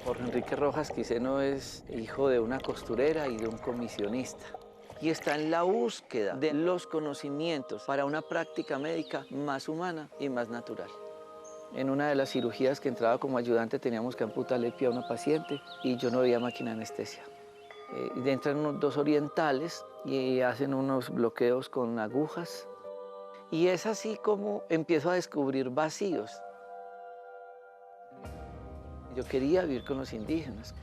Jorge Enrique Rojas Quiseno es hijo de una costurera y de un comisionista. Y está en la búsqueda de los conocimientos para una práctica médica más humana y más natural. En una de las cirugías que entraba como ayudante teníamos que amputarle el pie a una paciente y yo no veía máquina de anestesia. Entran unos dos orientales y hacen unos bloqueos con agujas. Y es así como empiezo a descubrir vacíos. Yo quería vivir con los indígenas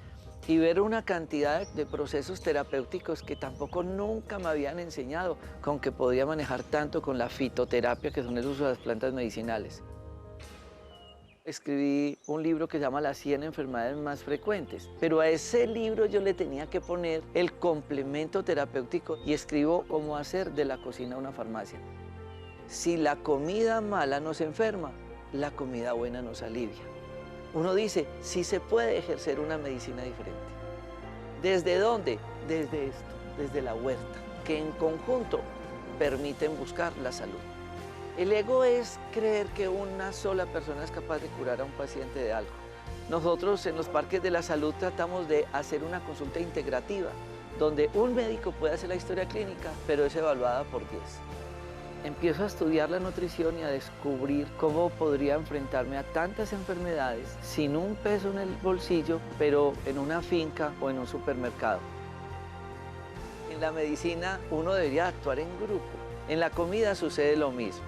y ver una cantidad de procesos terapéuticos que tampoco nunca me habían enseñado, con que podía manejar tanto con la fitoterapia, que son el uso de las plantas medicinales. Escribí un libro que se llama Las 100 enfermedades más frecuentes, pero a ese libro yo le tenía que poner el complemento terapéutico y escribo cómo hacer de la cocina una farmacia. Si la comida mala nos enferma, la comida buena nos alivia. Uno dice, sí se puede ejercer una medicina diferente. ¿Desde dónde? Desde esto, desde la huerta, que en conjunto permiten buscar la salud. El ego es creer que una sola persona es capaz de curar a un paciente de algo. Nosotros en los parques de la salud tratamos de hacer una consulta integrativa, donde un médico puede hacer la historia clínica, pero es evaluada por 10. Empiezo a estudiar la nutrición y a descubrir cómo podría enfrentarme a tantas enfermedades sin un peso en el bolsillo, pero en una finca o en un supermercado. En la medicina uno debería actuar en grupo. En la comida sucede lo mismo.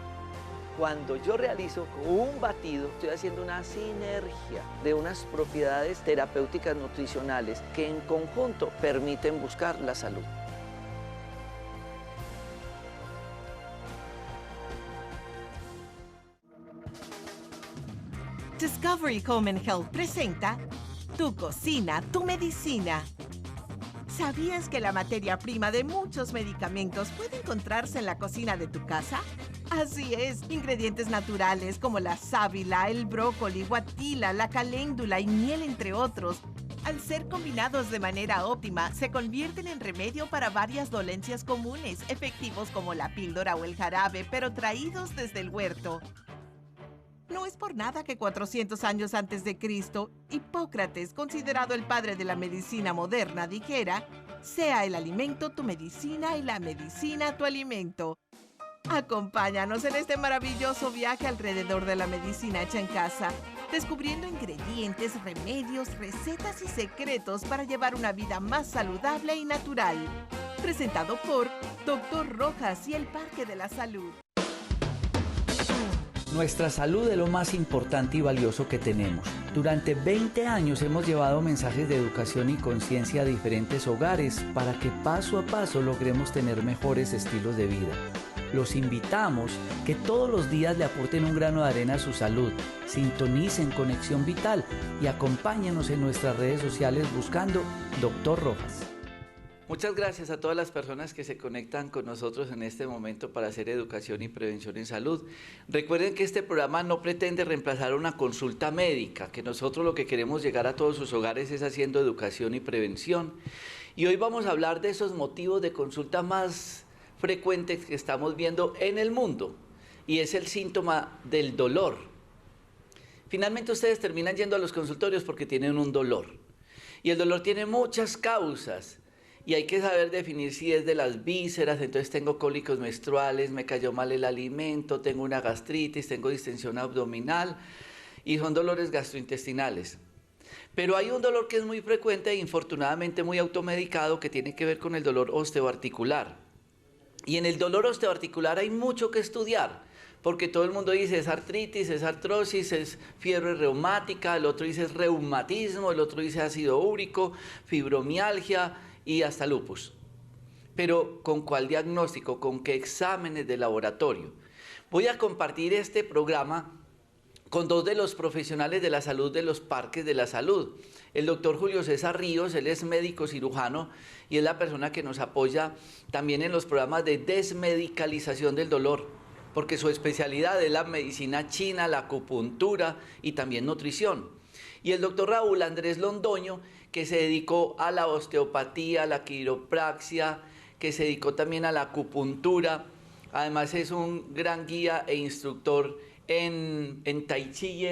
Cuando yo realizo un batido, estoy haciendo una sinergia de unas propiedades terapéuticas nutricionales que en conjunto permiten buscar la salud. Discovery Home and Health presenta Tu cocina, tu medicina. ¿Sabías que la materia prima de muchos medicamentos puede encontrarse en la cocina de tu casa? Así es, ingredientes naturales como la sábila, el brócoli, guatila, la caléndula y miel, entre otros, al ser combinados de manera óptima, se convierten en remedio para varias dolencias comunes, efectivos como la píldora o el jarabe, pero traídos desde el huerto. No es por nada que 400 años antes de Cristo, Hipócrates, considerado el padre de la medicina moderna, dijera: sea el alimento tu medicina y la medicina tu alimento. Acompáñanos en este maravilloso viaje alrededor de la medicina hecha en casa, descubriendo ingredientes, remedios, recetas y secretos para llevar una vida más saludable y natural. Presentado por Dr. Rojas y el Parque de la Salud. Nuestra salud es lo más importante y valioso que tenemos. Durante 20 años hemos llevado mensajes de educación y conciencia a diferentes hogares para que paso a paso logremos tener mejores estilos de vida. Los invitamos que todos los días le aporten un grano de arena a su salud, sintonicen Conexión Vital y acompáñenos en nuestras redes sociales buscando Dr. Rojas. Muchas gracias a todas las personas que se conectan con nosotros en este momento para hacer educación y prevención en salud. Recuerden que este programa no pretende reemplazar una consulta médica, que nosotros lo que queremos llegar a todos sus hogares es haciendo educación y prevención. Y hoy vamos a hablar de esos motivos de consulta más frecuentes que estamos viendo en el mundo, y es el síntoma del dolor. Finalmente ustedes terminan yendo a los consultorios porque tienen un dolor, y el dolor tiene muchas causas. Y hay que saber definir si es de las vísceras, entonces tengo cólicos menstruales, me cayó mal el alimento, tengo una gastritis, tengo distensión abdominal y son dolores gastrointestinales. Pero hay un dolor que es muy frecuente e infortunadamente muy automedicado que tiene que ver con el dolor osteoarticular. Y en el dolor osteoarticular hay mucho que estudiar, porque todo el mundo dice es artritis, es artrosis, es fiebre reumática, el otro dice es reumatismo, el otro dice ácido úrico, fibromialgia y hasta lupus. Pero ¿con cuál diagnóstico? ¿Con qué exámenes de laboratorio? Voy a compartir este programa con dos de los profesionales de la salud de los parques de la salud. El doctor Julio César Ríos, él es médico cirujano y es la persona que nos apoya también en los programas de desmedicalización del dolor, porque su especialidad es la medicina china, la acupuntura y también nutrición. Y el doctor Raúl Andrés Londoño, que se dedicó a la osteopatía, a la quiropraxia, que se dedicó también a la acupuntura. Además es un gran guía e instructor en Tai Chi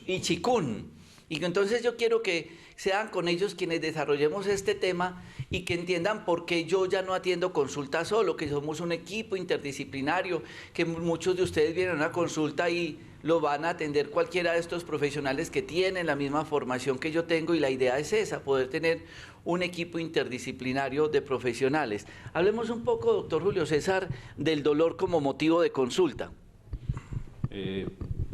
y Qigong. Y entonces yo quiero que sean con ellos quienes desarrollemos este tema y que entiendan por qué yo ya no atiendo consulta solo, que somos un equipo interdisciplinario, que muchos de ustedes vienen a una consulta y lo van a atender cualquiera de estos profesionales que tienen la misma formación que yo tengo, y la idea es esa, poder tener un equipo interdisciplinario de profesionales. Hablemos un poco, doctor Julio César, del dolor como motivo de consulta.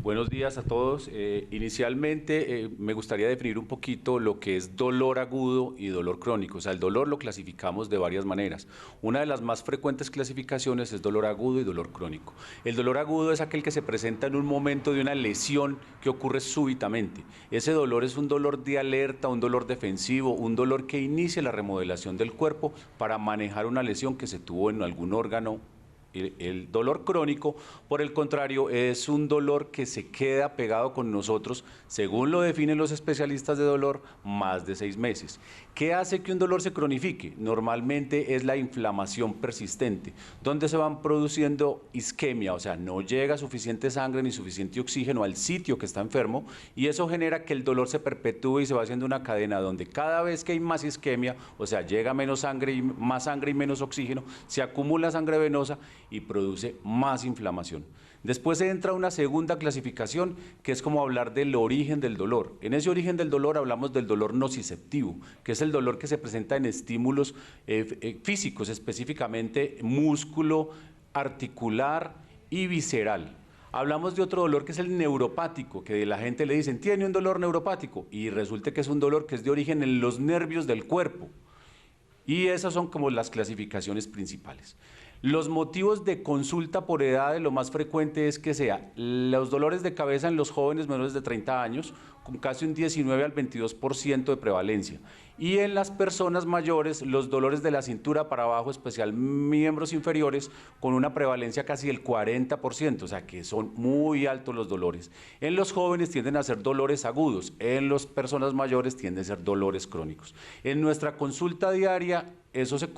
Buenos días a todos. Inicialmente me gustaría definir un poquito lo que es dolor agudo y dolor crónico. O sea, el dolor lo clasificamos de varias maneras. Una de las más frecuentes clasificaciones es dolor agudo y dolor crónico. El dolor agudo es aquel que se presenta en un momento de una lesión que ocurre súbitamente. Ese dolor es un dolor de alerta, un dolor defensivo, un dolor que inicia la remodelación del cuerpo para manejar una lesión que se tuvo en algún órgano. El dolor crónico, por el contrario, es un dolor que se queda pegado con nosotros, según lo definen los especialistas de dolor, más de 6 meses. ¿Qué hace que un dolor se cronifique? Normalmente es la inflamación persistente, donde se van produciendo isquemia, o sea, no llega suficiente sangre ni suficiente oxígeno al sitio que está enfermo, y eso genera que el dolor se perpetúe y se va haciendo una cadena donde cada vez que hay más isquemia, o sea, llega menos sangre y más sangre y menos oxígeno, se acumula sangre venosa y produce más inflamación. Después entra una segunda clasificación, que es como hablar del origen del dolor. En ese origen del dolor hablamos del dolor nociceptivo, que es el dolor que se presenta en estímulos físicos, específicamente músculo, articular y visceral. Hablamos de otro dolor que es el neuropático, que la gente le dicen, tiene un dolor neuropático, y resulta que es un dolor que es de origen en los nervios del cuerpo. Y esas son como las clasificaciones principales. Los motivos de consulta por edad, lo más frecuente es que sea los dolores de cabeza en los jóvenes menores de 30 años, con casi un 19 al 22% de prevalencia. Y en las personas mayores, los dolores de la cintura para abajo, especial miembros inferiores, con una prevalencia casi del 40%, o sea que son muy altos los dolores. En los jóvenes tienden a ser dolores agudos, en las personas mayores tienden a ser dolores crónicos. En nuestra consulta diaria, eso se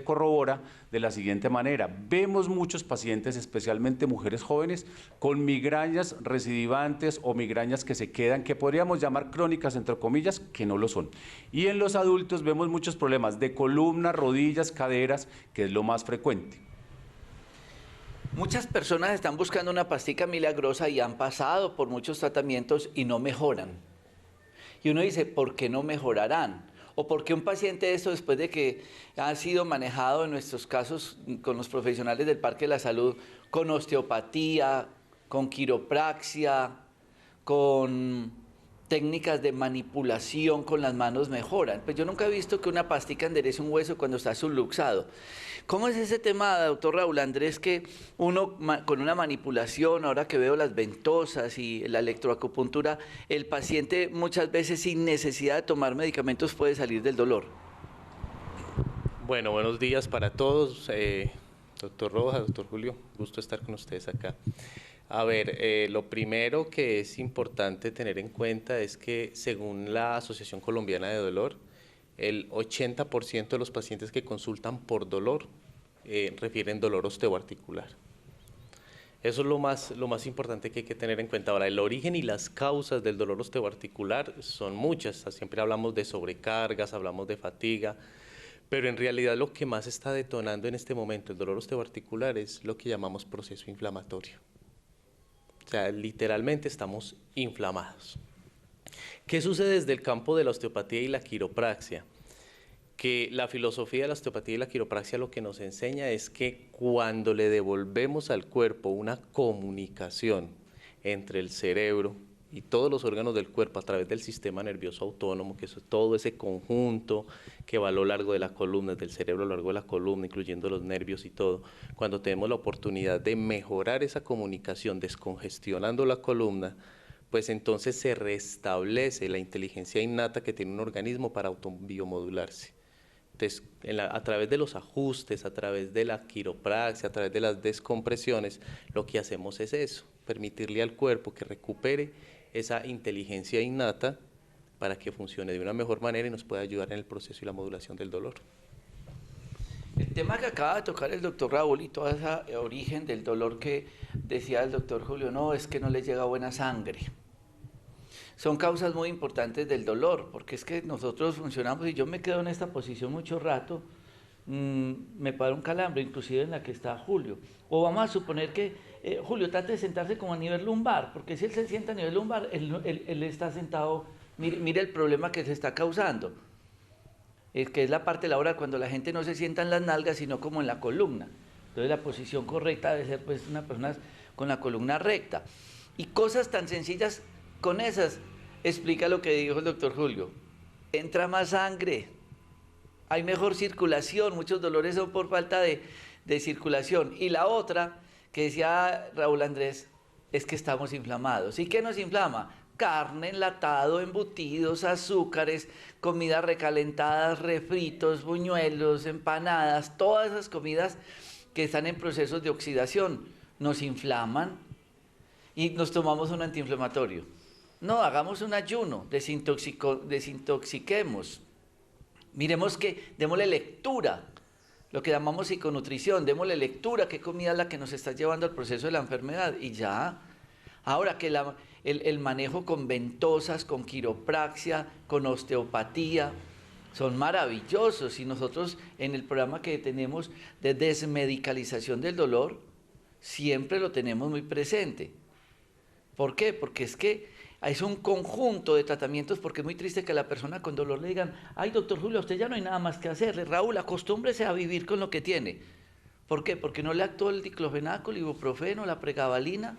corrobora de la siguiente manera. Vemos muchos pacientes, especialmente mujeres jóvenes, con migrañas recidivantes o migrañas que se quedan, que podríamos llamar crónicas, entre comillas, que no lo son. Y en los adultos vemos muchos problemas de columna, rodillas, caderas, que es lo más frecuente. Muchas personas están buscando una pastica milagrosa y han pasado por muchos tratamientos y no mejoran. Y uno dice, ¿por qué no mejorarán? ¿O por qué un paciente de esto, después de que ha sido manejado en nuestros casos con los profesionales del Parque de la Salud, con osteopatía, con quiropraxia, con técnicas de manipulación con las manos mejoran? Pues yo nunca he visto que una pastica enderece un hueso cuando está subluxado. ¿Cómo es ese tema, doctor Raúl Andrés, que uno con una manipulación, ahora que veo las ventosas y la electroacupuntura, el paciente muchas veces sin necesidad de tomar medicamentos puede salir del dolor? Bueno, buenos días para todos. Doctor Rojas, doctor Julio, gusto estar con ustedes acá. A ver, lo primero que es importante tener en cuenta es que según la Asociación Colombiana de Dolor, el 80% de los pacientes que consultan por dolor refieren dolor osteoarticular. Eso es lo más importante que hay que tener en cuenta. Ahora, el origen y las causas del dolor osteoarticular son muchas. Siempre hablamos de sobrecargas, hablamos de fatiga, pero en realidad lo que más está detonando en este momento el dolor osteoarticular es lo que llamamos proceso inflamatorio. O sea, literalmente estamos inflamados. ¿Qué sucede desde el campo de la osteopatía y la quiropraxia? Que la filosofía de la osteopatía y la quiropraxia lo que nos enseña es que cuando le devolvemos al cuerpo una comunicación entre el cerebro y todos los órganos del cuerpo a través del sistema nervioso autónomo, que es todo ese conjunto que va a lo largo de la columna, del cerebro a lo largo de la columna, incluyendo los nervios y todo, cuando tenemos la oportunidad de mejorar esa comunicación descongestionando la columna, pues entonces se restablece la inteligencia innata que tiene un organismo para autobiomodularse. Entonces, a través de los ajustes, a través de la quiropraxia, a través de las descompresiones, lo que hacemos es eso, permitirle al cuerpo que recupere esa inteligencia innata para que funcione de una mejor manera y nos pueda ayudar en el proceso y la modulación del dolor. El tema que acaba de tocar el doctor Raúl y todo ese origen del dolor que decía el doctor Julio, no, es que no le llega buena sangre. son causas muy importantes del dolor, porque es que nosotros funcionamos y yo me quedo en esta posición mucho rato, me para un calambre, inclusive en la que está Julio. O vamos a suponer que Julio trate de sentarse como a nivel lumbar, porque si él se sienta a nivel lumbar, él está sentado, mire el problema que se está causando, que es la parte de la hora cuando la gente no se sienta en las nalgas, sino como en la columna. Entonces la posición correcta debe ser pues una persona con la columna recta. Y cosas tan sencillas con esas, explica lo que dijo el doctor Julio. Entra más sangre, hay mejor circulación, muchos dolores son por falta de circulación. Y la otra, que decía Raúl Andrés, es que estamos inflamados. ¿Y qué nos inflama? Carne, enlatado, embutidos, azúcares, comidas recalentadas, refritos, buñuelos, empanadas, todas esas comidas que están en procesos de oxidación, nos inflaman y nos tomamos un antiinflamatorio. No, hagamos un ayuno, desintoxiquemos. Miremos que, démosle lectura, lo que llamamos psiconutrición, démosle lectura, qué comida es la que nos está llevando al proceso de la enfermedad y ya. Ahora que el manejo con ventosas, con quiropraxia, con osteopatía, son maravillosos y nosotros en el programa que tenemos de desmedicalización del dolor, siempre lo tenemos muy presente. ¿Por qué? Porque es que es un conjunto de tratamientos, porque es muy triste que a la persona con dolor le digan, ay doctor Julio, a usted ya no hay nada más que hacerle, Raúl, acostúmbrese a vivir con lo que tiene. ¿Por qué? Porque no le actuó el diclofenaco, el ibuprofeno, la pregabalina,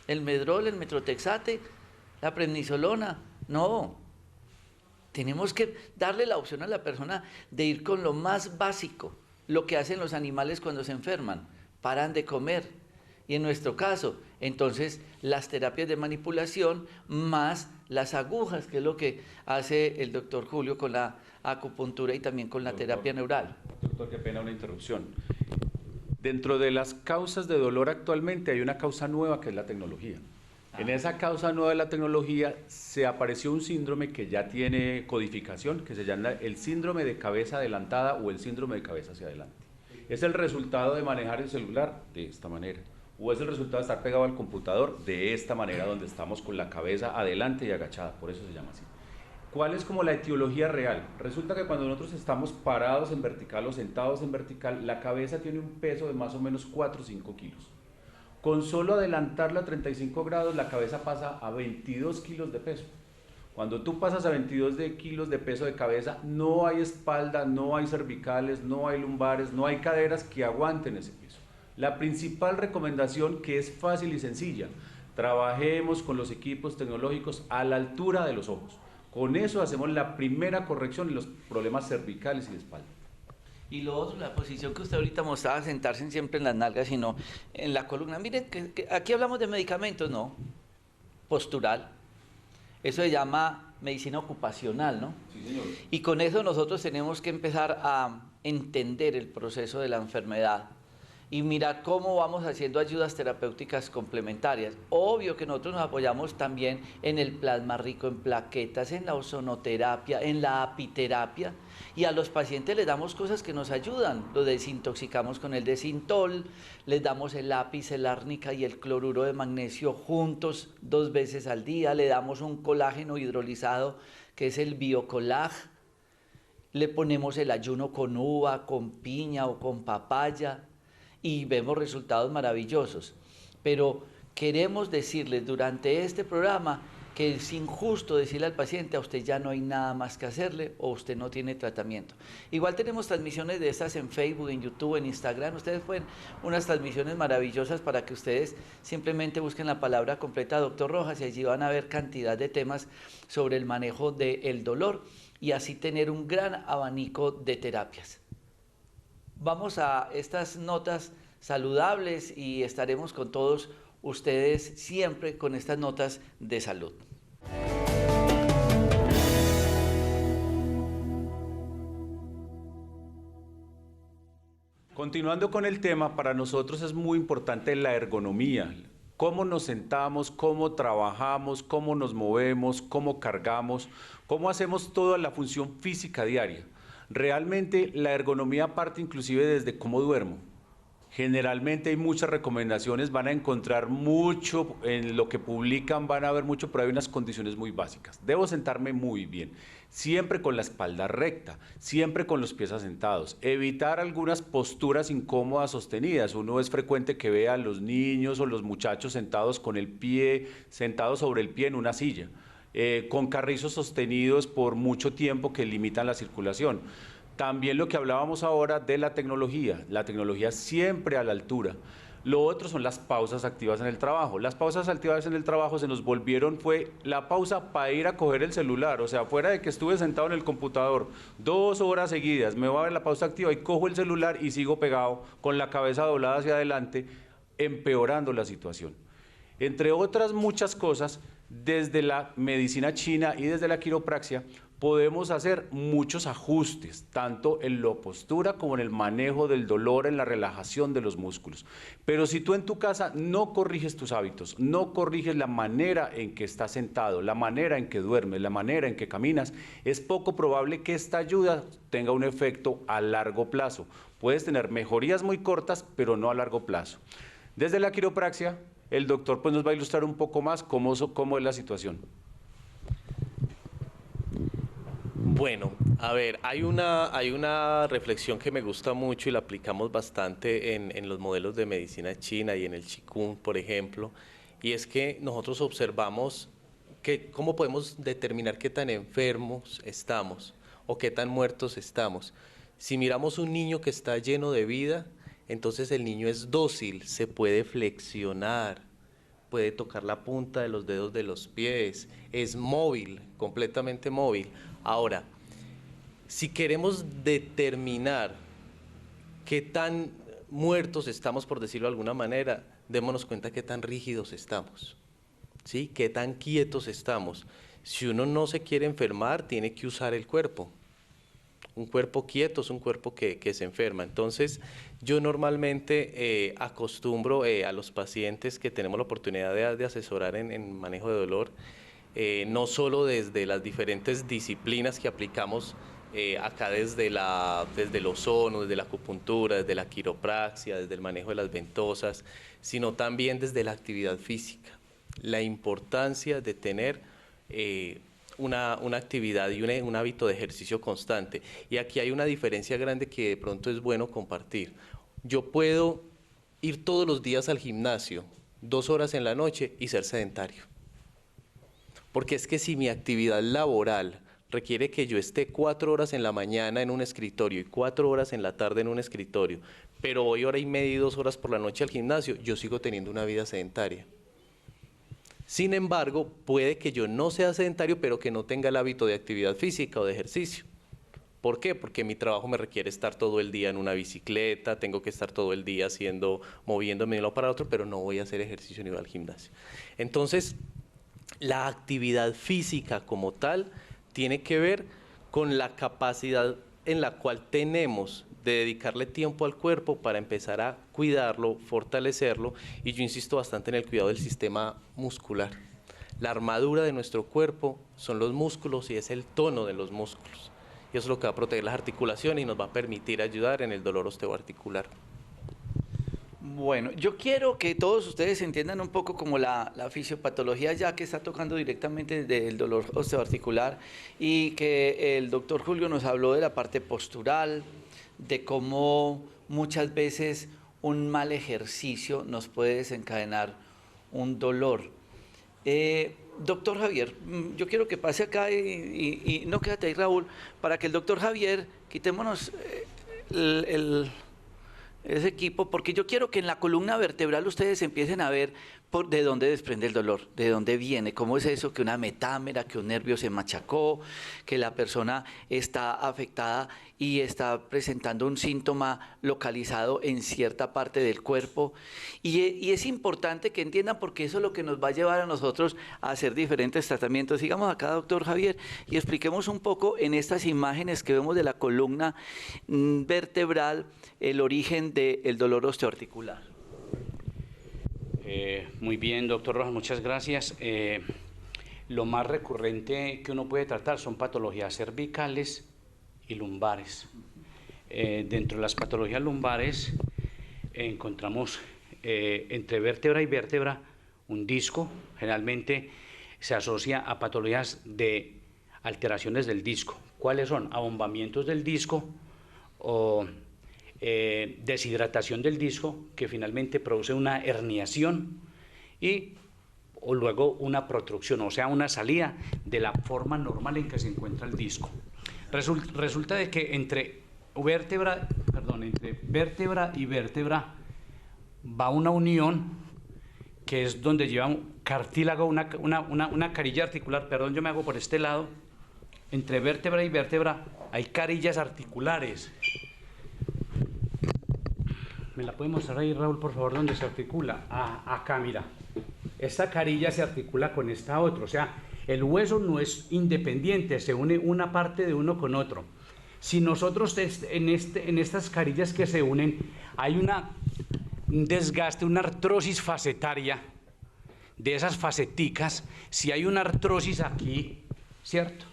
el medrol, el metrotexate, la prednisolona, no. Tenemos que darle la opción a la persona de ir con lo más básico, lo que hacen los animales cuando se enferman, paran de comer. Y en nuestro caso, entonces, las terapias de manipulación más las agujas, que es lo que hace el doctor Julio con la acupuntura y también con la terapia neural. Doctor, qué pena una interrupción. Dentro de las causas de dolor actualmente hay una causa nueva que es la tecnología. En esa causa nueva de la tecnología se apareció un síndrome que ya tiene codificación, que se llama el síndrome de cabeza adelantada o el síndrome de cabeza hacia adelante. Es el resultado de manejar el celular de esta manera, o es el resultado de estar pegado al computador de esta manera, donde estamos con la cabeza adelante y agachada, por eso se llama así. ¿Cuál es como la etiología real? Resulta que cuando nosotros estamos parados en vertical o sentados en vertical, la cabeza tiene un peso de más o menos 4 o 5 kilos. Con solo adelantarla a 35 grados, la cabeza pasa a 22 kilos de peso. Cuando tú pasas a 22 kilos de peso de cabeza, no hay espalda, no hay cervicales, no hay lumbares, no hay caderas que aguanten ese peso. La principal recomendación, que es fácil y sencilla, trabajemos con los equipos tecnológicos a la altura de los ojos. Con eso hacemos la primera corrección en los problemas cervicales y de espalda. Y lo otro, la posición que usted ahorita mostraba, sentarse siempre en las nalgas, sino en la columna. Miren, que aquí hablamos de medicamentos, ¿no? Postural. Eso se llama medicina ocupacional, ¿no? Sí, señor. Y con eso nosotros tenemos que empezar a entender el proceso de la enfermedad y mirar cómo vamos haciendo ayudas terapéuticas complementarias. Obvio que nosotros nos apoyamos también en el plasma rico en plaquetas, en la ozonoterapia, en la apiterapia, y a los pacientes les damos cosas que nos ayudan. Los desintoxicamos con el desintol, les damos el lápiz, el árnica y el cloruro de magnesio juntos 2 veces al día, le damos un colágeno hidrolizado que es el biocolag, le ponemos el ayuno con uva, con piña o con papaya, y vemos resultados maravillosos. Pero queremos decirles durante este programa que es injusto decirle al paciente, a usted ya no hay nada más que hacerle o usted no tiene tratamiento. Igual tenemos transmisiones de estas en Facebook, en YouTube, en Instagram. Ustedes pueden, unas transmisiones maravillosas para que ustedes simplemente busquen la palabra completa Doctor Rojas y allí van a ver cantidad de temas sobre el manejo del dolor y así tener un gran abanico de terapias. Vamos a estas notas saludables y estaremos con todos ustedes siempre con estas notas de salud. Continuando con el tema, para nosotros es muy importante la ergonomía. Cómo nos sentamos, cómo trabajamos, cómo nos movemos, cómo cargamos, cómo hacemos toda la función física diaria. Realmente la ergonomía parte inclusive desde cómo duermo. Generalmente hay muchas recomendaciones, van a encontrar mucho en lo que publican, van a ver mucho, pero hay unas condiciones muy básicas. Debo sentarme muy bien, siempre con la espalda recta, siempre con los pies asentados, evitar algunas posturas incómodas sostenidas. Uno es frecuente que vea a los niños o los muchachos sentados con el pie, sentados sobre el pie en una silla, con carrizos sostenidos por mucho tiempo que limitan la circulación. También lo que hablábamos ahora de la tecnología siempre a la altura. Lo otro son las pausas activas en el trabajo. Las pausas activas en el trabajo se nos volvieron, fue la pausa para ir a coger el celular, o sea, fuera de que estuve sentado en el computador 2 horas seguidas, me voy a ver la pausa activa y cojo el celular y sigo pegado con la cabeza doblada hacia adelante, empeorando la situación. Entre otras muchas cosas, desde la medicina china y desde la quiropraxia, podemos hacer muchos ajustes, tanto en la postura como en el manejo del dolor, en la relajación de los músculos. Pero si tú en tu casa no corriges tus hábitos, no corriges la manera en que estás sentado, la manera en que duermes, la manera en que caminas, es poco probable que esta ayuda tenga un efecto a largo plazo. Puedes tener mejorías muy cortas, pero no a largo plazo. Desde la quiropraxia, el doctor pues nos va a ilustrar un poco más cómo es la situación. Bueno, a ver, hay una reflexión que me gusta mucho y la aplicamos bastante en los modelos de medicina china y en el Qigong, por ejemplo, y es que nosotros observamos cómo podemos determinar qué tan enfermos estamos o qué tan muertos estamos. Si miramos un niño que está lleno de vida, entonces el niño es dócil, se puede flexionar, puede tocar la punta de los dedos de los pies, es móvil, completamente móvil. Ahora, si queremos determinar qué tan muertos estamos, por decirlo de alguna manera, démonos cuenta qué tan rígidos estamos, ¿sí? Qué tan quietos estamos. Si uno no se quiere enfermar, tiene que usar el cuerpo. Un cuerpo quieto es un cuerpo que se enferma. Entonces, yo normalmente acostumbro a los pacientes que tenemos la oportunidad de asesorar en manejo de dolor, no solo desde las diferentes disciplinas que aplicamos acá desde el ozono, desde la acupuntura, desde la quiropraxia, desde el manejo de las ventosas, sino también desde la actividad física. La importancia de tener una actividad y un hábito de ejercicio constante. Y aquí hay una diferencia grande que de pronto es bueno compartir. Yo puedo ir todos los días al gimnasio, 2 horas en la noche y ser sedentario. Porque es que si mi actividad laboral requiere que yo esté 4 horas en la mañana en un escritorio y 4 horas en la tarde en un escritorio, pero voy 1 hora y media y 2 horas por la noche al gimnasio, yo sigo teniendo una vida sedentaria. Sin embargo, puede que yo no sea sedentario, pero que no tenga el hábito de actividad física o de ejercicio. ¿Por qué? Porque mi trabajo me requiere estar todo el día en una bicicleta, tengo que estar todo el día moviéndome de un lado para otro, pero no voy a hacer ejercicio ni voy al gimnasio. Entonces, la actividad física como tal tiene que ver con la capacidad en la cual tenemos de dedicarle tiempo al cuerpo para empezar a cuidarlo, fortalecerlo, y yo insisto bastante en el cuidado del sistema muscular. La armadura de nuestro cuerpo son los músculos y es el tono de los músculos. Y eso es lo que va a proteger las articulaciones y nos va a permitir ayudar en el dolor osteoarticular. Bueno, yo quiero que todos ustedes entiendan un poco como la fisiopatología, ya que está tocando directamente del dolor osteoarticular, y que el doctor Julio nos habló de la parte postural, de cómo muchas veces un mal ejercicio nos puede desencadenar un dolor. Doctor Javier, yo quiero que pase acá y no, quédate ahí, Raúl, para que el doctor Javier, quitémonos ese equipo, porque yo quiero que en la columna vertebral ustedes empiecen a ver de dónde desprende el dolor, de dónde viene, cómo es eso que una metámera, que un nervio se machacó, que la persona está afectada y está presentando un síntoma localizado en cierta parte del cuerpo. Y es importante que entiendan, porque eso es lo que nos va a llevar a nosotros a hacer diferentes tratamientos. Sigamos acá, doctor Javier, y expliquemos un poco en estas imágenes que vemos de la columna vertebral el origen del dolor osteoarticular. Muy bien, doctor Rojas, muchas gracias. Lo más recurrente que uno puede tratar son patologías cervicales y lumbares. Dentro de las patologías lumbares, encontramos entre vértebra y vértebra un disco. Generalmente se asocia a patologías de alteraciones del disco. ¿Cuáles son? Abombamientos del disco o deshidratación del disco, que finalmente produce una herniación o luego una protrusión, o sea, una salida de la forma normal en que se encuentra el disco. Resulta de que entre vértebra y vértebra va una unión que es donde lleva un cartílago, una carilla articular, perdón, yo me hago por este lado. Entre vértebra y vértebra hay carillas articulares. ¿Me la puede mostrar ahí, Raúl, por favor, dónde se articula? Acá, mira. Esta carilla se articula con esta otra, o sea, el hueso no es independiente, se une una parte de uno con otro. Si nosotros en estas carillas que se unen hay un desgaste, una artrosis facetaria de esas faceticas, si hay una artrosis aquí, ¿cierto?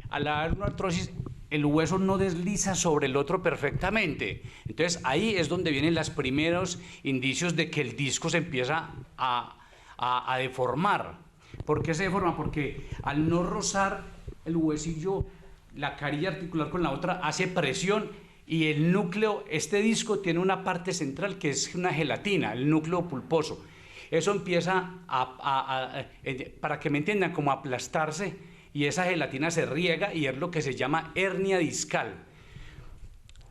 Al haber una artrosis, el hueso no desliza sobre el otro perfectamente. Entonces ahí es donde vienen los primeros indicios de que el disco se empieza a deformar. ¿Por qué se deforma? Porque al no rozar el huesillo, la carilla articular con la otra, hace presión y el núcleo, este disco tiene una parte central que es una gelatina, el núcleo pulposo. Eso empieza para que me entiendan, como a aplastarse, y esa gelatina se riega y es lo que se llama hernia discal.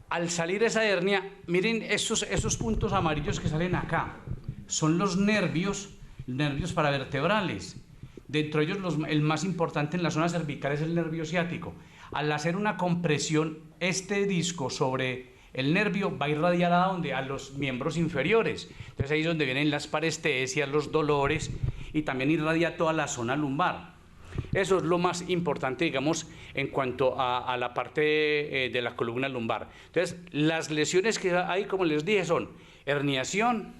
Al salir esa hernia, miren esos puntos amarillos que salen acá, son los nervios paravertebrales. Dentro de ellos el más importante en la zona cervical es el nervio ciático. Al hacer una compresión, este disco sobre el nervio va a irradiar ¿a dónde? A los miembros inferiores. Entonces ahí es donde vienen las parestesias, los dolores, y también irradia toda la zona lumbar. Eso es lo más importante, digamos, en cuanto a la parte de la columna lumbar. Entonces, las lesiones que hay, como les dije, son herniación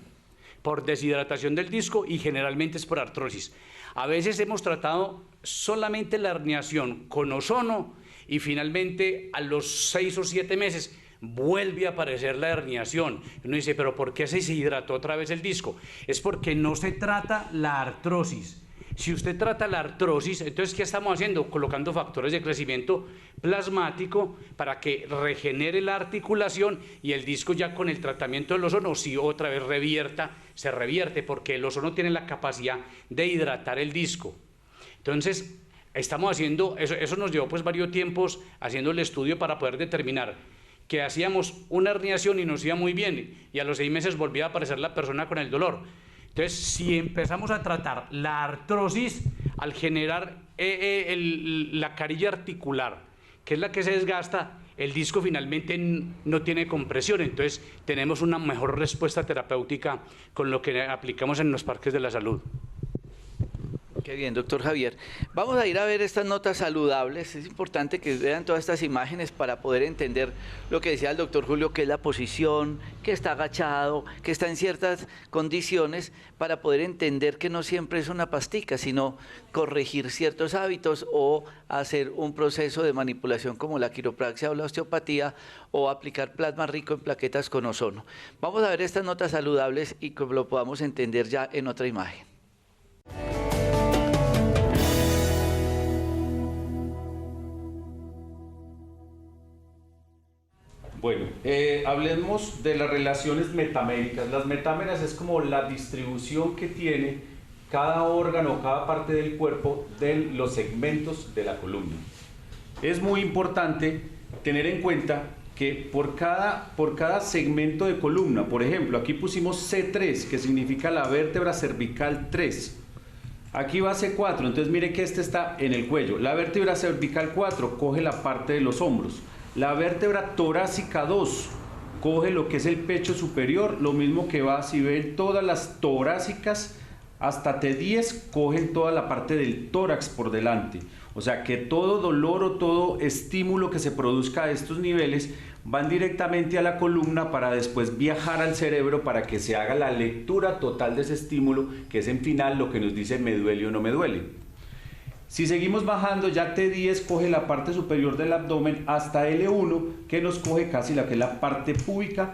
por deshidratación del disco y generalmente es por artrosis. A veces hemos tratado solamente la herniación con ozono y finalmente a los 6 o 7 meses vuelve a aparecer la herniación. Uno dice, ¿pero por qué se deshidrató otra vez el disco? Es porque no se trata la artrosis. Si usted trata la artrosis, entonces, ¿qué estamos haciendo? Colocando factores de crecimiento plasmático para que regenere la articulación y el disco ya con el tratamiento del ozono, si otra vez se revierte, porque el ozono tiene la capacidad de hidratar el disco. Entonces, estamos haciendo, eso nos llevó pues varios tiempos haciendo el estudio para poder determinar que hacíamos una herniación y nos iba muy bien, y a los 6 meses volvía a aparecer la persona con el dolor. Entonces, si empezamos a tratar la artrosis, al generar la carilla articular, que es la que se desgasta, el disco finalmente no tiene compresión, entonces tenemos una mejor respuesta terapéutica con lo que aplicamos en los parques de la salud. Qué bien, doctor Javier. Vamos a ir a ver estas notas saludables. Es importante que vean todas estas imágenes para poder entender lo que decía el doctor Julio, que es la posición, que está agachado, que está en ciertas condiciones, para poder entender que no siempre es una pastica, sino corregir ciertos hábitos o hacer un proceso de manipulación como la quiropraxia o la osteopatía, o aplicar plasma rico en plaquetas con ozono. Vamos a ver estas notas saludables y que lo podamos entender ya en otra imagen. Bueno, hablemos de las relaciones metaméricas. Las metámeras es como la distribución que tiene cada órgano, cada parte del cuerpo de los segmentos de la columna. Es muy importante tener en cuenta que por cada segmento de columna, por ejemplo, aquí pusimos C3, que significa la vértebra cervical 3. Aquí va C4, entonces mire que este está en el cuello. La vértebra cervical 4 coge la parte de los hombros. La vértebra torácica 2 coge lo que es el pecho superior, lo mismo que va, si ven todas las torácicas, hasta T10 cogen toda la parte del tórax por delante. O sea que todo dolor o todo estímulo que se produzca a estos niveles van directamente a la columna para después viajar al cerebro para que se haga la lectura total de ese estímulo, que es en final lo que nos dice me duele o no me duele. Si seguimos bajando, ya T10 coge la parte superior del abdomen hasta L1, que nos coge casi la que es la parte púbica.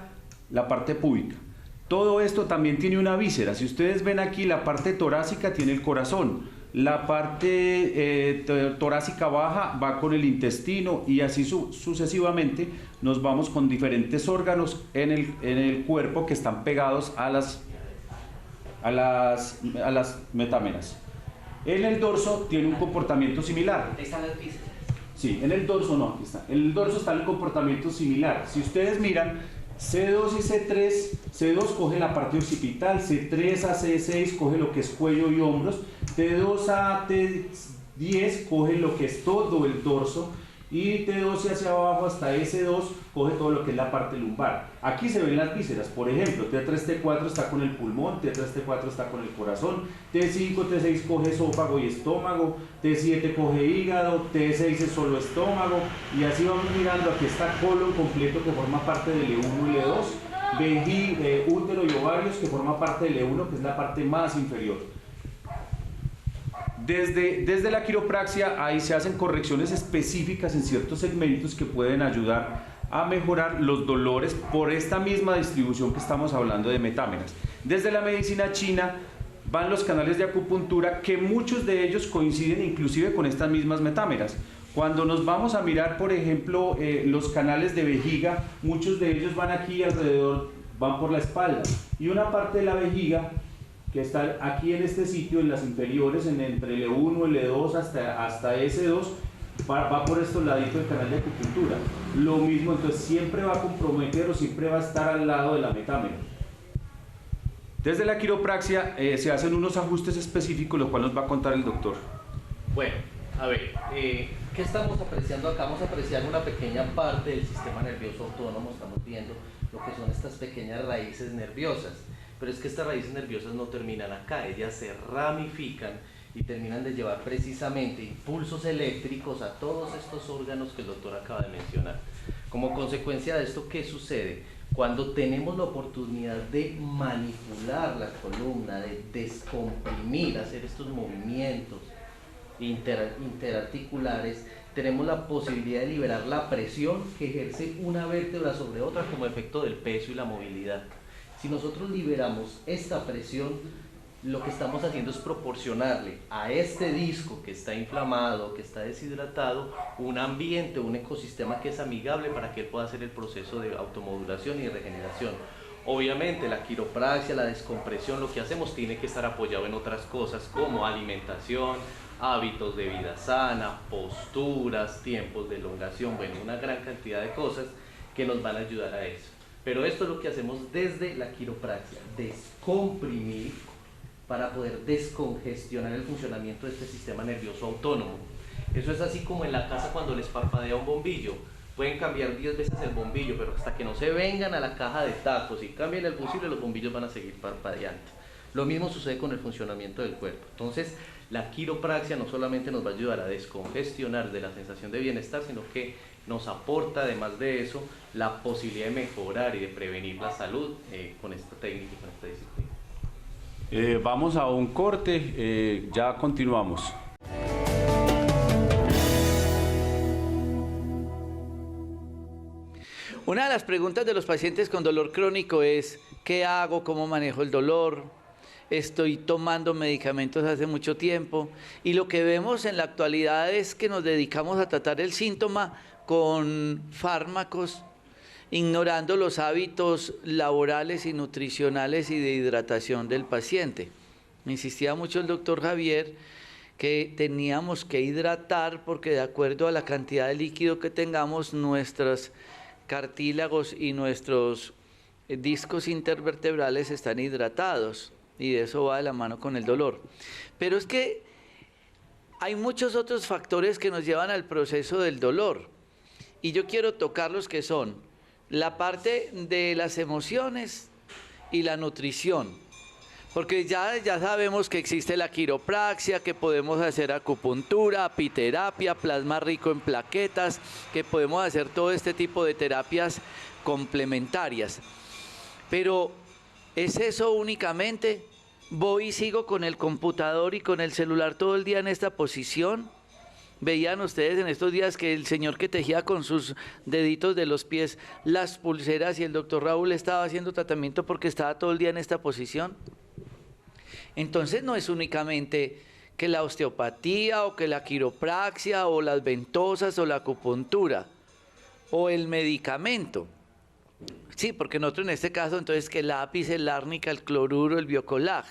Todo esto también tiene una víscera. Si ustedes ven aquí, la parte torácica tiene el corazón, la parte torácica baja va con el intestino y así sucesivamente nos vamos con diferentes órganos en el cuerpo que están pegados a las metámeras. En el dorso tiene un comportamiento similar. Ahí están las vísceras. Sí, en el dorso no, aquí está. En el dorso está el comportamiento similar. Si ustedes miran, C2 y C3, C2 coge la parte occipital, C3 a C6 coge lo que es cuello y hombros, T2 a T10 coge lo que es todo el dorso y T12 hacia abajo hasta S2 coge todo lo que es la parte lumbar. Aquí se ven las vísceras, por ejemplo, T3, T4 está con el pulmón, T3, T4 está con el corazón, T5, T6 coge esófago y estómago, T7 coge hígado, T6 es solo estómago y así vamos mirando. Aquí está colon completo que forma parte del E1 y E2, útero y ovarios que forma parte del E1 que es la parte más inferior. Desde la quiropraxia ahí se hacen correcciones específicas en ciertos segmentos que pueden ayudar a mejorar los dolores por esta misma distribución que estamos hablando de metámeras. Desde la medicina china van los canales de acupuntura que muchos de ellos coinciden inclusive con estas mismas metámeras. Cuando nos vamos a mirar, por ejemplo, los canales de vejiga, muchos de ellos van aquí alrededor, van por la espalda y una parte de la vejiga que está aquí en este sitio, en las inferiores, entre el E1, el E2 hasta S2, va por estos laditos del canal de acupuntura. Lo mismo, entonces siempre va a comprometer o siempre va a estar al lado de la metámera. Desde la quiropraxia se hacen unos ajustes específicos, lo cual nos va a contar el doctor. Bueno, a ver, ¿qué estamos apreciando acá? Vamos a apreciar una pequeña parte del sistema nervioso autónomo, estamos viendo lo que son estas pequeñas raíces nerviosas. Pero es que estas raíces nerviosas no terminan acá, ellas se ramifican y terminan de llevar precisamente impulsos eléctricos a todos estos órganos que el doctor acaba de mencionar. Como consecuencia de esto, ¿qué sucede? Cuando tenemos la oportunidad de manipular la columna, de descomprimir, hacer estos movimientos interarticulares, tenemos la posibilidad de liberar la presión que ejerce una vértebra sobre otra como efecto del peso y la movilidad. Si nosotros liberamos esta presión, lo que estamos haciendo es proporcionarle a este disco que está inflamado, que está deshidratado, un ambiente, un ecosistema que es amigable para que él pueda hacer el proceso de automodulación y de regeneración. Obviamente la quiropraxia, la descompresión, lo que hacemos tiene que estar apoyado en otras cosas como alimentación, hábitos de vida sana, posturas, tiempos de elongación, bueno, una gran cantidad de cosas que nos van a ayudar a eso. Pero esto es lo que hacemos desde la quiropraxia, descomprimir para poder descongestionar el funcionamiento de este sistema nervioso autónomo. Eso es así como en la casa cuando les parpadea un bombillo. Pueden cambiar 10 veces el bombillo, pero hasta que no se vengan a la caja de tacos y cambien el fusible, los bombillos van a seguir parpadeando. Lo mismo sucede con el funcionamiento del cuerpo. Entonces, la quiropraxia no solamente nos va a ayudar a descongestionar de la sensación de bienestar, sino que nos aporta, además de eso, la posibilidad de mejorar y de prevenir la salud con esta técnica y con esta disciplina. Vamos a un corte, ya continuamos. Una de las preguntas de los pacientes con dolor crónico es: ¿qué hago? ¿Cómo manejo el dolor? Estoy tomando medicamentos hace mucho tiempo. Y lo que vemos en la actualidad es que nos dedicamos a tratar el síntoma con fármacos, ignorando los hábitos laborales y nutricionales y de hidratación del paciente. Me insistía mucho el doctor Javier que teníamos que hidratar porque de acuerdo a la cantidad de líquido que tengamos, nuestros cartílagos y nuestros discos intervertebrales están hidratados y de eso va de la mano con el dolor. Pero es que hay muchos otros factores que nos llevan al proceso del dolor y yo quiero tocar los que son la parte de las emociones y la nutrición. Porque ya sabemos que existe la quiropraxia, que podemos hacer acupuntura, apiterapia, plasma rico en plaquetas, que podemos hacer todo este tipo de terapias complementarias. Pero ¿es eso únicamente? ¿Voy y sigo con el computador y con el celular todo el día en esta posición? Veían ustedes en estos días que el señor que tejía con sus deditos de los pies las pulseras y el doctor Raúl estaba haciendo tratamiento porque estaba todo el día en esta posición. Entonces no es únicamente que la osteopatía o que la quiropraxia o las ventosas o la acupuntura o el medicamento. Sí, porque nosotros en este caso entonces que el lápiz, el árnica, el cloruro, el biocolag.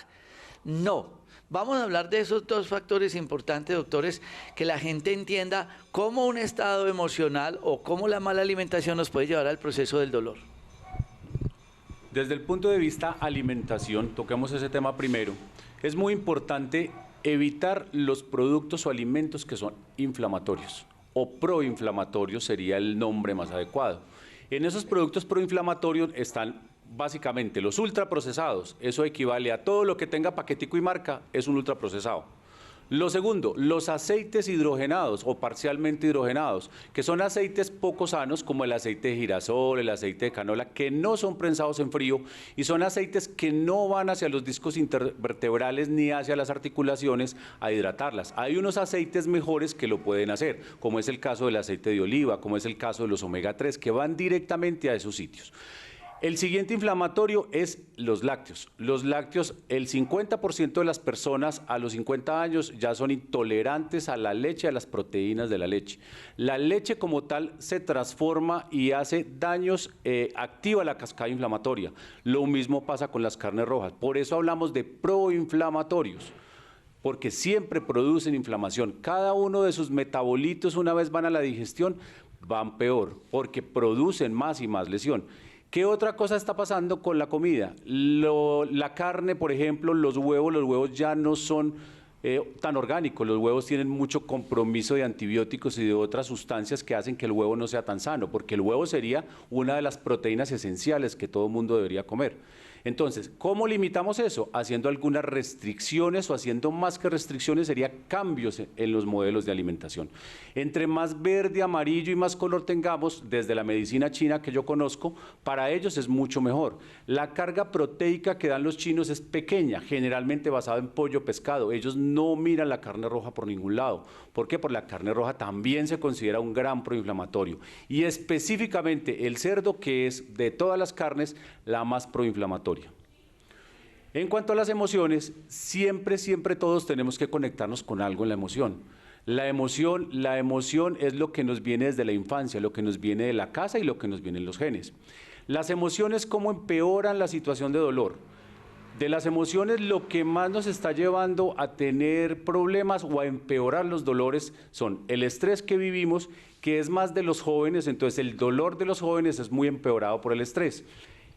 No. Vamos a hablar de esos dos factores importantes, doctores, que la gente entienda cómo un estado emocional o cómo la mala alimentación nos puede llevar al proceso del dolor. Desde el punto de vista alimentación, toquemos ese tema primero. Es muy importante evitar los productos o alimentos que son inflamatorios o proinflamatorios sería el nombre más adecuado. En esos productos proinflamatorios están básicamente los ultraprocesados, eso equivale a todo lo que tenga paquetico y marca, es un ultraprocesado. Lo segundo, los aceites hidrogenados o parcialmente hidrogenados, que son aceites poco sanos como el aceite de girasol, el aceite de canola, que no son prensados en frío y son aceites que no van hacia los discos intervertebrales ni hacia las articulaciones a hidratarlas. Hay unos aceites mejores que lo pueden hacer, como es el caso del aceite de oliva, como es el caso de los omega 3, que van directamente a esos sitios. El siguiente inflamatorio es los lácteos. Los lácteos, el 50% de las personas a los 50 años ya son intolerantes a la leche, a las proteínas de la leche. La leche como tal se transforma y hace daños, activa la cascada inflamatoria. Lo mismo pasa con las carnes rojas. Por eso hablamos de proinflamatorios, porque siempre producen inflamación. Cada uno de sus metabolitos, una vez van a la digestión, van peor, porque producen más y más lesión. ¿Qué otra cosa está pasando con la comida? La carne, por ejemplo, los huevos ya no son tan orgánicos. Los huevos tienen mucho compromiso de antibióticos y de otras sustancias que hacen que el huevo no sea tan sano, porque el huevo sería una de las proteínas esenciales que todo mundo debería comer. Entonces, ¿cómo limitamos eso? Haciendo algunas restricciones o haciendo más que restricciones sería cambios en los modelos de alimentación. Entre más verde, amarillo y más color tengamos, desde la medicina china que yo conozco, para ellos es mucho mejor. La carga proteica que dan los chinos es pequeña, generalmente basada en pollo, pescado. Ellos no miran la carne roja por ningún lado. ¿Por qué? Porque la carne roja también se considera un gran proinflamatorio. Y específicamente el cerdo, que es de todas las carnes la más proinflamatoria. En cuanto a las emociones, siempre todos tenemos que conectarnos con algo en la emoción. La emoción es lo que nos viene desde la infancia, lo que nos viene de la casa y lo que nos viene en los genes. Las emociones, ¿cómo empeoran la situación de dolor? De las emociones, lo que más nos está llevando a tener problemas o a empeorar los dolores son el estrés que vivimos, que es más de los jóvenes, entonces el dolor de los jóvenes es muy empeorado por el estrés.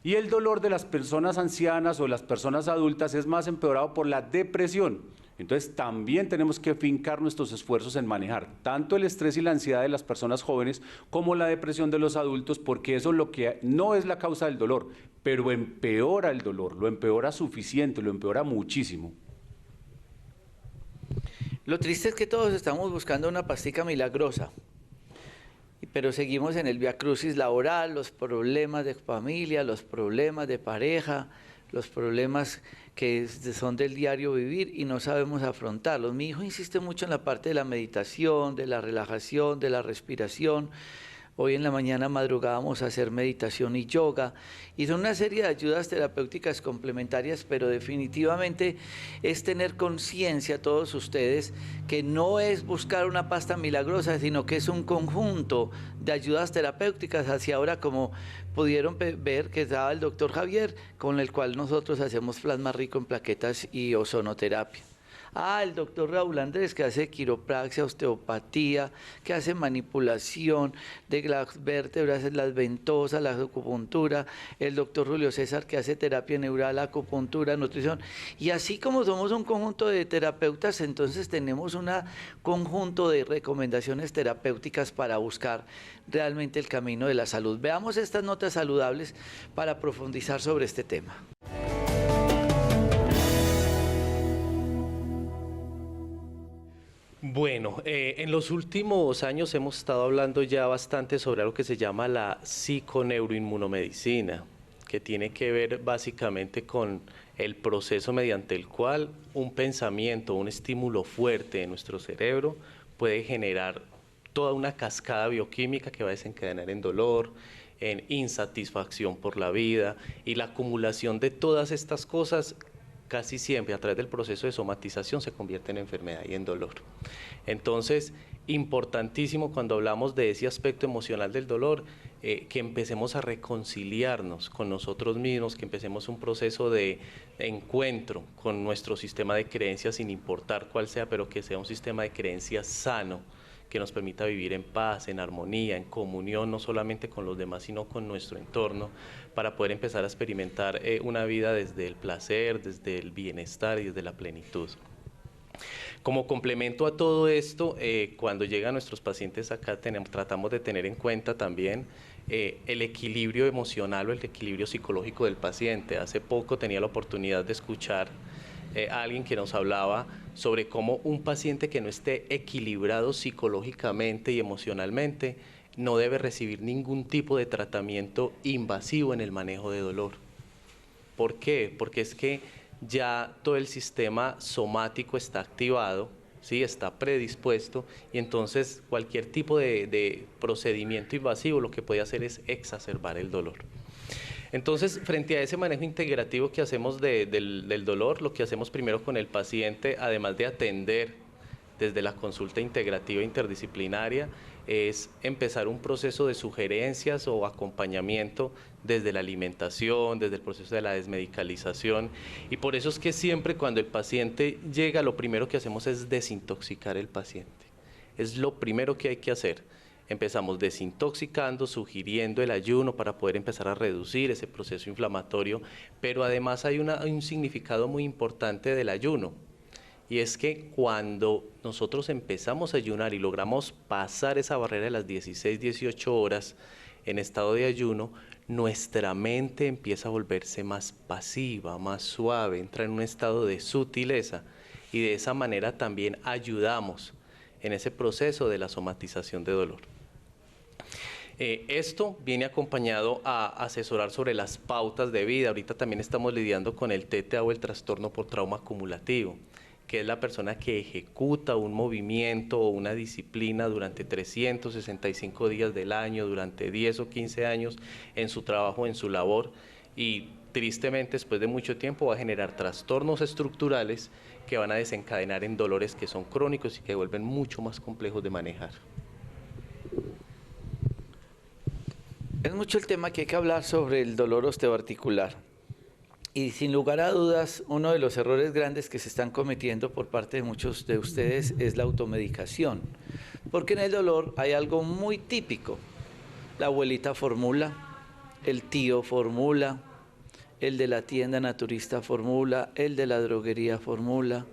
Y el dolor de las personas ancianas o las personas adultas es más empeorado por la depresión. Entonces también tenemos que fincar nuestros esfuerzos en manejar tanto el estrés y la ansiedad de las personas jóvenes como la depresión de los adultos, porque eso es lo que no es la causa del dolor, pero empeora el dolor, lo empeora suficiente, lo empeora muchísimo. Lo triste es que todos estamos buscando una pastica milagrosa, pero seguimos en el viacrucis laboral, los problemas de familia, los problemas de pareja, los problemas que son del diario vivir y no sabemos afrontarlos. Mi hijo insiste mucho en la parte de la meditación, de la relajación, de la respiración. Hoy en la mañana madrugábamos a hacer meditación y yoga, y son una serie de ayudas terapéuticas complementarias, pero definitivamente es tener conciencia todos ustedes que no es buscar una pasta milagrosa, sino que es un conjunto de ayudas terapéuticas. Hacia ahora, como pudieron ver, que estaba el doctor Javier, con el cual nosotros hacemos plasma rico en plaquetas y ozonoterapia. El doctor Raúl Andrés, que hace quiropraxia, osteopatía, que hace manipulación de las vértebras, las ventosas, la acupuntura. El doctor Julio César, que hace terapia neural, acupuntura, nutrición. Y así como somos un conjunto de terapeutas, entonces tenemos un conjunto de recomendaciones terapéuticas para buscar realmente el camino de la salud. Veamos estas notas saludables para profundizar sobre este tema. Bueno, en los últimos años hemos estado hablando ya bastante sobre algo que se llama la psiconeuroinmunomedicina, que tiene que ver básicamente con el proceso mediante el cual un pensamiento, un estímulo fuerte en nuestro cerebro puede generar toda una cascada bioquímica que va a desencadenar en dolor, en insatisfacción por la vida, y la acumulación de todas estas cosas casi siempre a través del proceso de somatización se convierte en enfermedad y en dolor. Entonces, importantísimo cuando hablamos de ese aspecto emocional del dolor, que empecemos a reconciliarnos con nosotros mismos, que empecemos un proceso de encuentro con nuestro sistema de creencias, sin importar cuál sea, pero que sea un sistema de creencias sano, que nos permita vivir en paz, en armonía, en comunión, no solamente con los demás, sino con nuestro entorno, para poder empezar a experimentar una vida desde el placer, desde el bienestar y desde la plenitud. Como complemento a todo esto, cuando llegan nuestros pacientes acá, tratamos de tener en cuenta también el equilibrio emocional o el equilibrio psicológico del paciente. Hace poco tenía la oportunidad de escuchar a alguien que nos hablaba sobre cómo un paciente que no esté equilibrado psicológicamente y emocionalmente no debe recibir ningún tipo de tratamiento invasivo en el manejo de dolor. ¿Por qué? Porque es que ya todo el sistema somático está activado, ¿sí? Está predispuesto, y entonces cualquier tipo de procedimiento invasivo lo que puede hacer es exacerbar el dolor. Entonces, frente a ese manejo integrativo que hacemos del dolor, lo que hacemos primero con el paciente, además de atender desde la consulta integrativa interdisciplinaria, es empezar un proceso de sugerencias o acompañamiento desde la alimentación, desde el proceso de la desmedicalización, y por eso es que siempre cuando el paciente llega, lo primero que hacemos es desintoxicar el paciente. Es lo primero que hay que hacer. Empezamos desintoxicando, sugiriendo el ayuno para poder empezar a reducir ese proceso inflamatorio, pero además hay un significado muy importante del ayuno, y es que cuando nosotros empezamos a ayunar y logramos pasar esa barrera de las 16, 18 horas en estado de ayuno, nuestra mente empieza a volverse más pasiva, más suave, entra en un estado de sutileza, y de esa manera también ayudamos en ese proceso de la somatización de dolor. Esto viene acompañado a asesorar sobre las pautas de vida. Ahorita también estamos lidiando con el TTA o el trastorno por trauma acumulativo, que es la persona que ejecuta un movimiento o una disciplina durante 365 días del año, durante 10 o 15 años en su trabajo, en su labor, y tristemente después de mucho tiempo va a generar trastornos estructurales que van a desencadenar en dolores que son crónicos y que vuelven mucho más complejos de manejar. Es mucho el tema que hay que hablar sobre el dolor osteoarticular. Y sin lugar a dudas, uno de los errores grandes que se están cometiendo por parte de muchos de ustedes es la automedicación. Porque en el dolor hay algo muy típico. La abuelita formula, el tío formula, el de la tienda naturista formula, el de la droguería formula,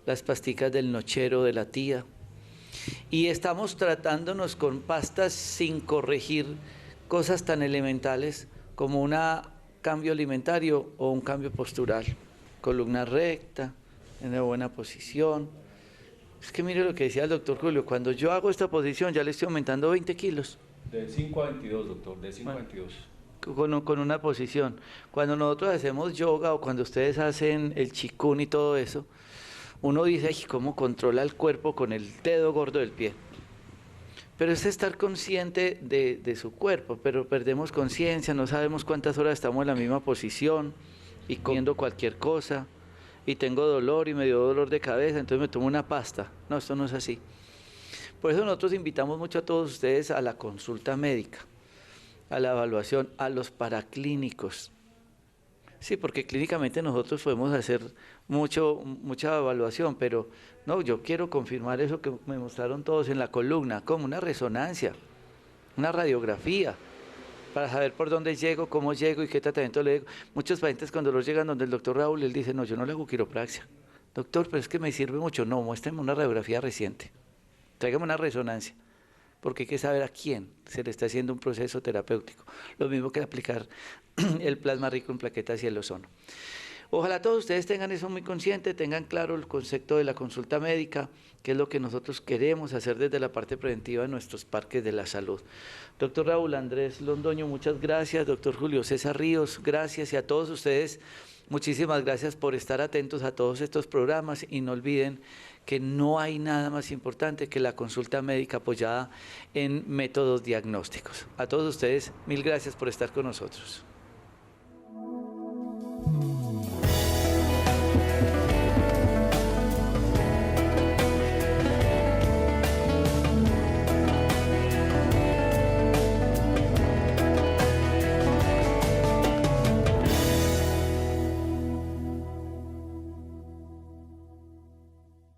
las pasticas del nochero de la tía. Y estamos tratándonos con pastas sin corregir cosas tan elementales como un cambio alimentario o un cambio postural, columna recta, en una buena posición. Es que mire lo que decía el doctor Julio, cuando yo hago esta posición ya le estoy aumentando 20 kilos. De 5 a 22, doctor, de 5 a 22. Con una posición. Cuando nosotros hacemos yoga o cuando ustedes hacen el chikun y todo eso, uno dice, ay, ¿cómo controla el cuerpo con el dedo gordo del pie? Pero es estar consciente de su cuerpo, pero perdemos conciencia, no sabemos cuántas horas estamos en la misma posición y comiendo cualquier cosa, y tengo dolor y me dio dolor de cabeza, entonces me tomo una pasta. No, esto no es así. Por eso nosotros invitamos mucho a todos ustedes a la consulta médica, a la evaluación, a los paraclínicos. Sí, porque clínicamente nosotros podemos hacer mucha evaluación, pero no, yo quiero confirmar eso que me mostraron todos en la columna, como una resonancia, una radiografía, para saber por dónde llego, cómo llego y qué tratamiento le doy. Muchos pacientes cuando los llegan donde el doctor Raúl, él dice, no, yo no le hago quiropraxia. Doctor, pero es que me sirve mucho. No, muéstrame una radiografía reciente, tráigame una resonancia, porque hay que saber a quién se le está haciendo un proceso terapéutico. Lo mismo que aplicar el plasma rico en plaquetas y el ozono. Ojalá todos ustedes tengan eso muy consciente, tengan claro el concepto de la consulta médica, que es lo que nosotros queremos hacer desde la parte preventiva en nuestros parques de la salud. Doctor Raúl Andrés Londoño, muchas gracias. Doctor Julio César Ríos, gracias. Y a todos ustedes, muchísimas gracias por estar atentos a todos estos programas, y no olviden que no hay nada más importante que la consulta médica apoyada en métodos diagnósticos. A todos ustedes, mil gracias por estar con nosotros.